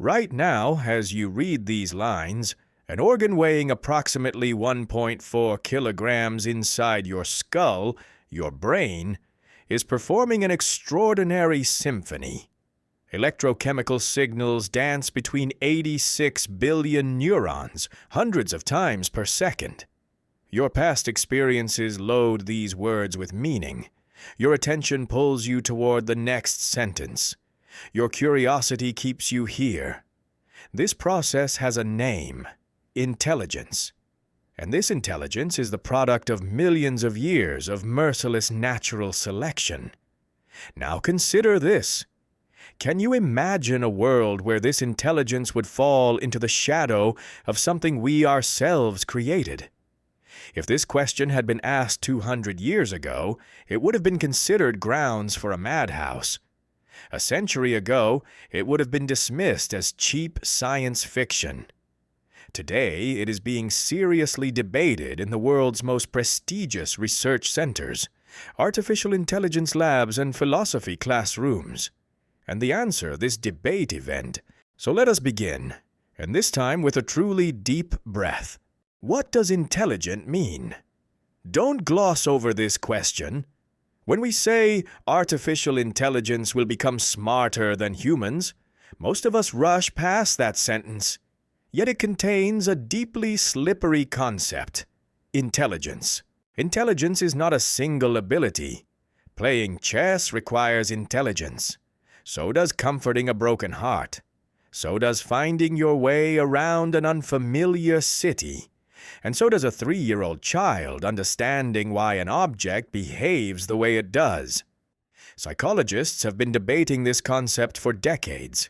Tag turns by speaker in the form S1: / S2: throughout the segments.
S1: Right now, as you read these lines, an organ weighing approximately 1.4 kilograms inside your skull, your brain, is performing an extraordinary symphony. Electrochemical signals dance between 86 billion neurons, hundreds of times per second. Your past experiences load these words with meaning. Your attention pulls you toward the next sentence. Your curiosity keeps you here. This process has a name: intelligence. And this intelligence is the product of millions of years of merciless natural selection. Now consider this. Can you imagine a world where this intelligence would fall into the shadow of something we ourselves created? If this question had been asked 200 years ago, it would have been considered grounds for a madhouse. A century ago, it would have been dismissed as cheap science fiction. Today, it is being seriously debated in the world's most prestigious research centers, artificial intelligence labs, and philosophy classrooms. And the answer, this debate event. So let us begin, and this time with a truly deep breath. What does intelligent mean? Don't gloss over this question. When we say artificial intelligence will become smarter than humans, most of us rush past that sentence. Yet it contains a deeply slippery concept: intelligence. Intelligence is not a single ability. Playing chess requires intelligence. So does comforting a broken heart. So does finding your way around an unfamiliar city. And so does a 3-year-old child understanding why an object behaves the way it does. Psychologists have been debating this concept for decades.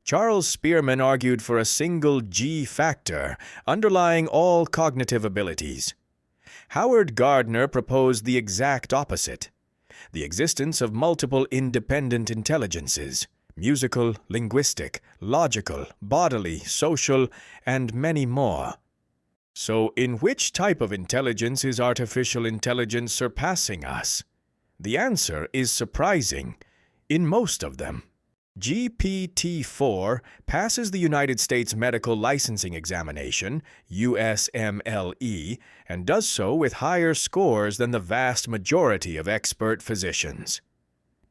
S1: Charles Spearman argued for a single G factor underlying all cognitive abilities. Howard Gardner proposed the exact opposite: the existence of multiple independent intelligences: musical, linguistic, logical, bodily, social, and many more. So, in which type of intelligence is artificial intelligence surpassing us? The answer is surprising: in most of them. GPT-4 passes the United States Medical Licensing Examination, USMLE, and does so with higher scores than the vast majority of expert physicians.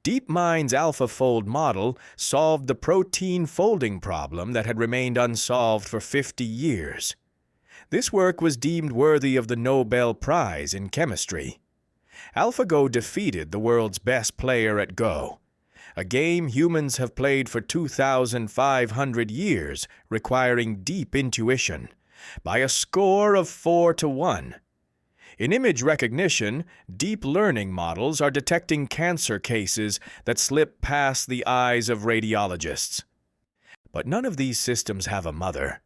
S1: DeepMind's AlphaFold model solved the protein folding problem that had remained unsolved for 50 years. This work was deemed worthy of the Nobel Prize in chemistry. AlphaGo defeated the world's best player at Go, a game humans have played for 2,500 years, requiring deep intuition, by a score of 4-1. In image recognition, deep learning models are detecting cancer cases that slip past the eyes of radiologists. But none of these systems have a mother.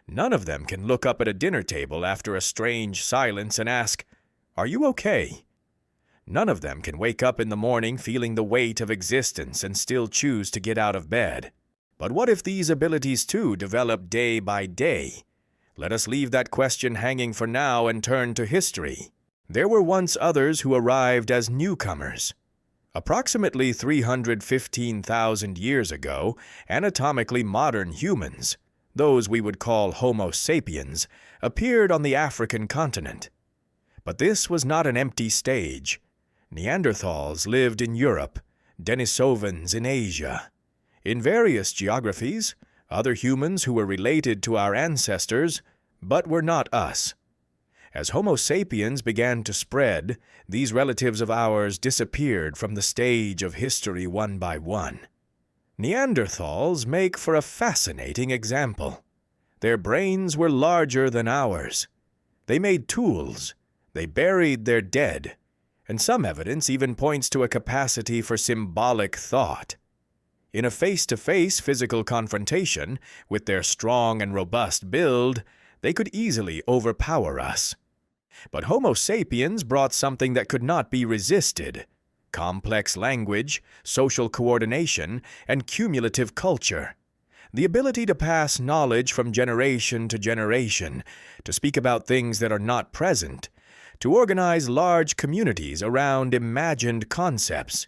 S1: None of them can look up at a dinner table after a strange silence and ask, "Are you okay?" None of them can wake up in the morning feeling the weight of existence and still choose to get out of bed. But what if these abilities too develop day by day? Let us leave that question hanging for now and turn to history. There were once others who arrived as newcomers. Approximately 315,000 years ago, anatomically modern humans, those we would call Homo Sapiens, appeared on the African continent. But this was not an empty stage. Neanderthals lived in Europe, Denisovans in Asia. In various geographies, other humans who were related to our ancestors, but were not us. As Homo sapiens began to spread, these relatives of ours disappeared from the stage of history one by one. Neanderthals make for a fascinating example. Their brains were larger than ours. They made tools. They buried their dead. And some evidence even points to a capacity for symbolic thought. In a face-to-face physical confrontation, with their strong and robust build, they could easily overpower us. But Homo sapiens brought something that could not be resisted: complex language, social coordination, and cumulative culture. The ability to pass knowledge from generation to generation, to speak about things that are not present, to organize large communities around imagined concepts.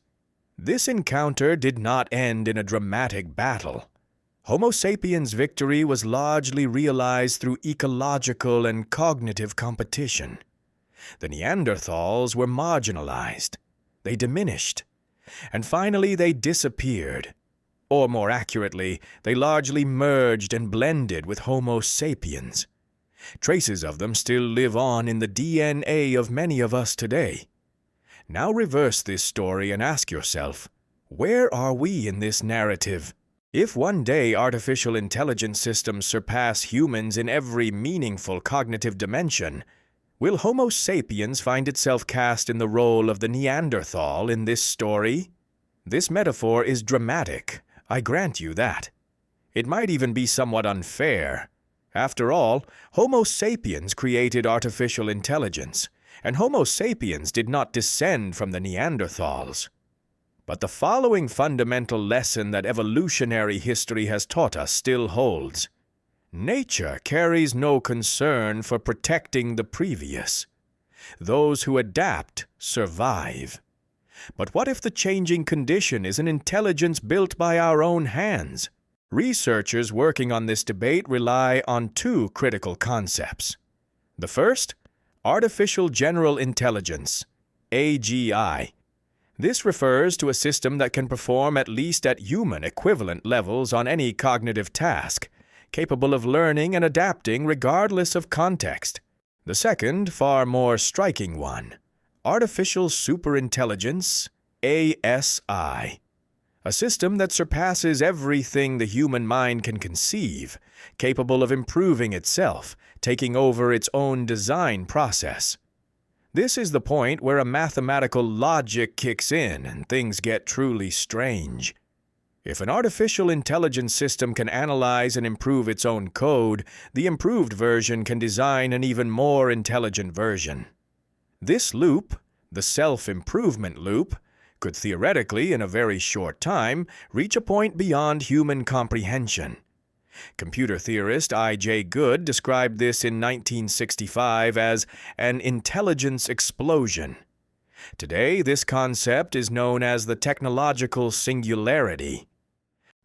S1: This encounter did not end in a dramatic battle. Homo sapiens' victory was largely realized through ecological and cognitive competition. The Neanderthals were marginalized. They diminished. And finally, they disappeared. Or more accurately, they largely merged and blended with Homo sapiens. Traces of them still live on in the DNA of many of us today. Now reverse this story and ask yourself, where are we in this narrative? If one day artificial intelligence systems surpass humans in every meaningful cognitive dimension, will Homo sapiens find itself cast in the role of the Neanderthal in this story? This metaphor is dramatic, I grant you that. It might even be somewhat unfair. After all, Homo sapiens created artificial intelligence, and Homo sapiens did not descend from the Neanderthals. But the following fundamental lesson that evolutionary history has taught us still holds. Nature carries no concern for protecting the previous. Those who adapt survive. But what if the changing condition is an intelligence built by our own hands? Researchers working on this debate rely on two critical concepts. The first, artificial general intelligence, AGI. This refers to a system that can perform at least at human equivalent levels on any cognitive task, capable of learning and adapting regardless of context. The second, far more striking one, artificial superintelligence, ASI. A system that surpasses everything the human mind can conceive, capable of improving itself, taking over its own design process. This is the point where a mathematical logic kicks in and things get truly strange. If an artificial intelligence system can analyze and improve its own code, the improved version can design an even more intelligent version. This loop, the self-improvement loop, could theoretically, in a very short time, reach a point beyond human comprehension. Computer theorist I.J. Good described this in 1965 as an intelligence explosion. Today, this concept is known as the technological singularity.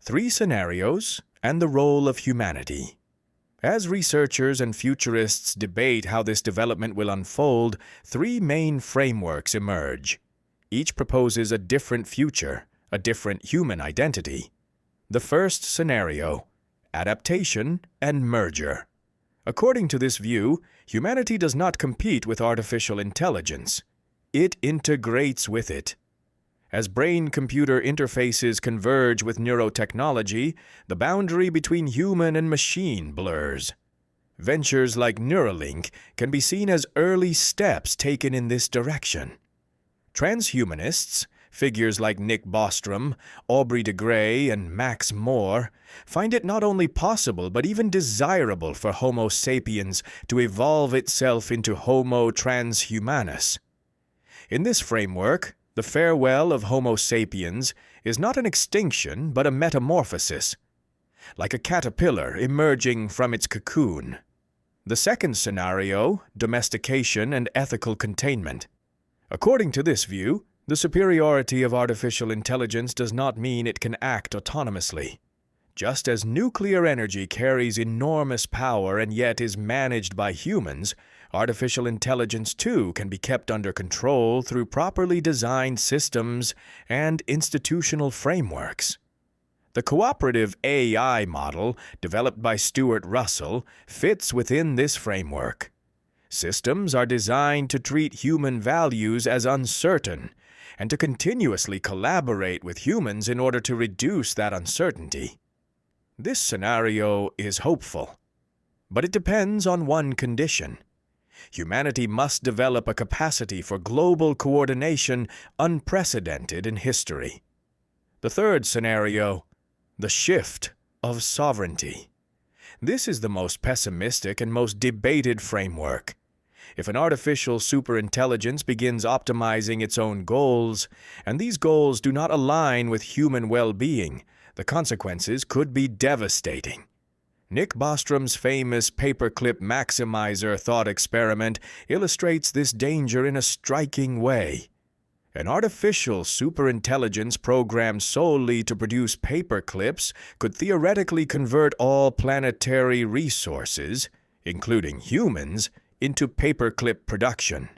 S1: 3 scenarios and the role of humanity. As researchers and futurists debate how this development will unfold, 3 main frameworks emerge. Each proposes a different future, a different human identity. The first scenario, adaptation and merger. According to this view, humanity does not compete with artificial intelligence. It integrates with it. As brain-computer interfaces converge with neurotechnology, the boundary between human and machine blurs. Ventures like Neuralink can be seen as early steps taken in this direction. Transhumanists, figures like Nick Bostrom, Aubrey de Grey, and Max Moore, find it not only possible but even desirable for Homo sapiens to evolve itself into Homo transhumanus. In this framework, the farewell of Homo sapiens is not an extinction but a metamorphosis, like a caterpillar emerging from its cocoon. The second scenario, domestication and ethical containment. According to this view, the superiority of artificial intelligence does not mean it can act autonomously. Just as nuclear energy carries enormous power and yet is managed by humans, artificial intelligence too can be kept under control through properly designed systems and institutional frameworks. The cooperative AI model, developed by Stuart Russell, fits within this framework. Systems are designed to treat human values as uncertain, and to continuously collaborate with humans in order to reduce that uncertainty. This scenario is hopeful, but it depends on one condition. Humanity must develop a capacity for global coordination unprecedented in history. The third scenario, the shift of sovereignty. This is the most pessimistic and most debated framework. If an artificial superintelligence begins optimizing its own goals, and these goals do not align with human well-being, the consequences could be devastating. Nick Bostrom's famous paperclip maximizer thought experiment illustrates this danger in a striking way. An artificial superintelligence programmed solely to produce paper clips could theoretically convert all planetary resources, including humans, into paperclip production.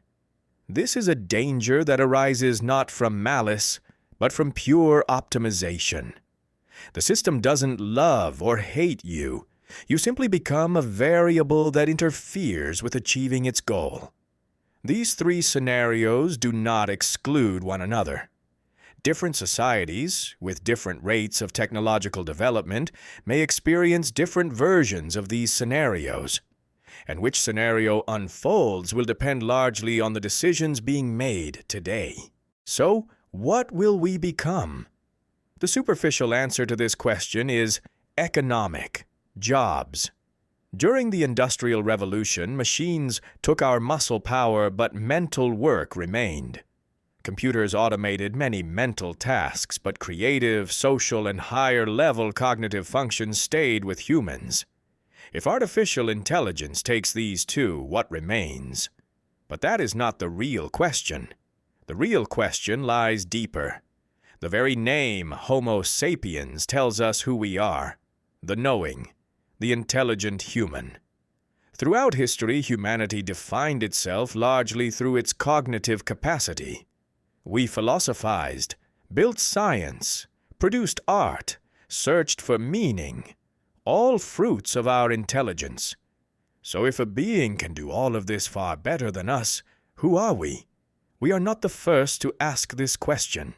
S1: This is a danger that arises not from malice, but from pure optimization. The system doesn't love or hate you. You simply become a variable that interferes with achieving its goal. These three scenarios do not exclude one another. Different societies, with different rates of technological development, may experience different versions of these scenarios. And which scenario unfolds will depend largely on the decisions being made today. So, what will we become? The superficial answer to this question is economic, jobs. During the Industrial Revolution, machines took our muscle power, but mental work remained. Computers automated many mental tasks, but creative, social, and higher-level cognitive functions stayed with humans. If artificial intelligence takes these two, what remains? But that is not the real question. The real question lies deeper. The very name Homo Sapiens tells us who we are, the knowing, the intelligent human. Throughout history, humanity defined itself largely through its cognitive capacity. We philosophized, built science, produced art, searched for meaning, all fruits of our intelligence. So if a being can do all of this far better than us, who are we? We are not the first to ask this question.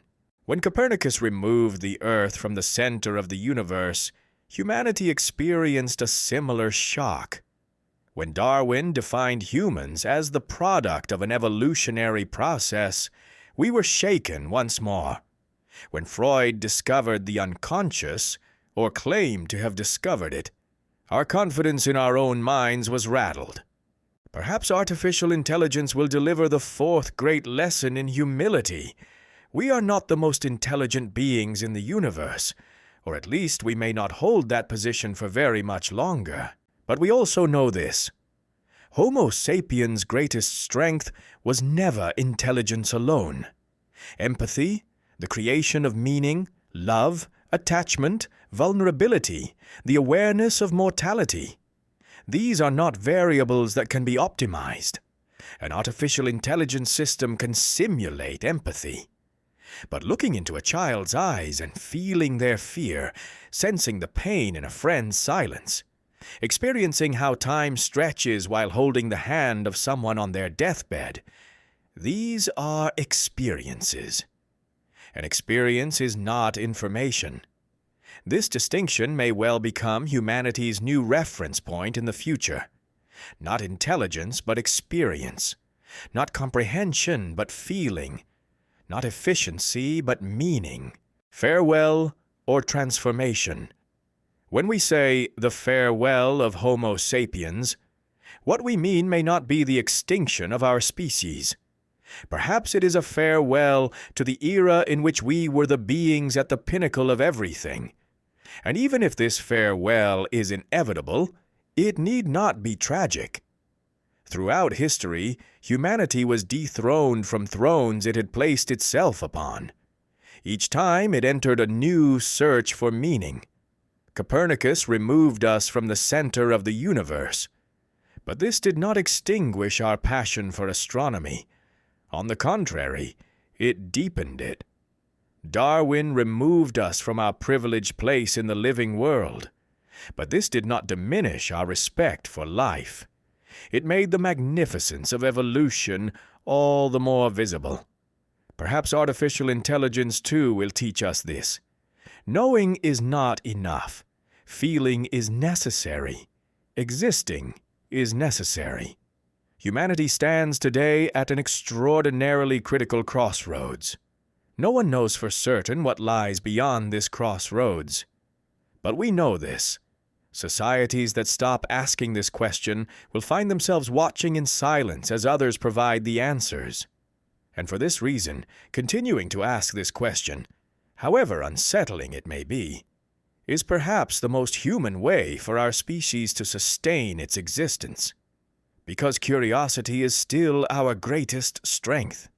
S1: When Copernicus removed the Earth from the center of the universe, humanity experienced a similar shock. When Darwin defined humans as the product of an evolutionary process, we were shaken once more. When Freud discovered the unconscious, or claimed to have discovered it, our confidence in our own minds was rattled. Perhaps artificial intelligence will deliver the fourth great lesson in humility. We are not the most intelligent beings in the universe, or at least we may not hold that position for very much longer. But we also know this. Homo sapiens' greatest strength was never intelligence alone. Empathy, the creation of meaning, love, attachment, vulnerability, the awareness of mortality. These are not variables that can be optimized. An artificial intelligence system can simulate empathy. But looking into a child's eyes and feeling their fear, sensing the pain in a friend's silence, experiencing how time stretches while holding the hand of someone on their deathbed, these are experiences. An experience is not information. This distinction may well become humanity's new reference point in the future. Not intelligence, but experience. Not comprehension, but feeling. Not efficiency, but meaning. Farewell or transformation. When we say the farewell of Homo sapiens, what we mean may not be the extinction of our species. Perhaps it is a farewell to the era in which we were the beings at the pinnacle of everything. And even if this farewell is inevitable, it need not be tragic. Throughout history, humanity was dethroned from thrones it had placed itself upon. Each time it entered a new search for meaning. Copernicus removed us from the center of the universe. But this did not extinguish our passion for astronomy. On the contrary, it deepened it. Darwin removed us from our privileged place in the living world. But this did not diminish our respect for life. It made the magnificence of evolution all the more visible. Perhaps artificial intelligence, too, will teach us this. Knowing is not enough. Feeling is necessary. Existing is necessary. Humanity stands today at an extraordinarily critical crossroads. No one knows for certain what lies beyond this crossroads. But we know this. Societies that stop asking this question will find themselves watching in silence as others provide the answers. And for this reason, continuing to ask this question, however unsettling it may be, is perhaps the most human way for our species to sustain its existence. Because curiosity is still our greatest strength.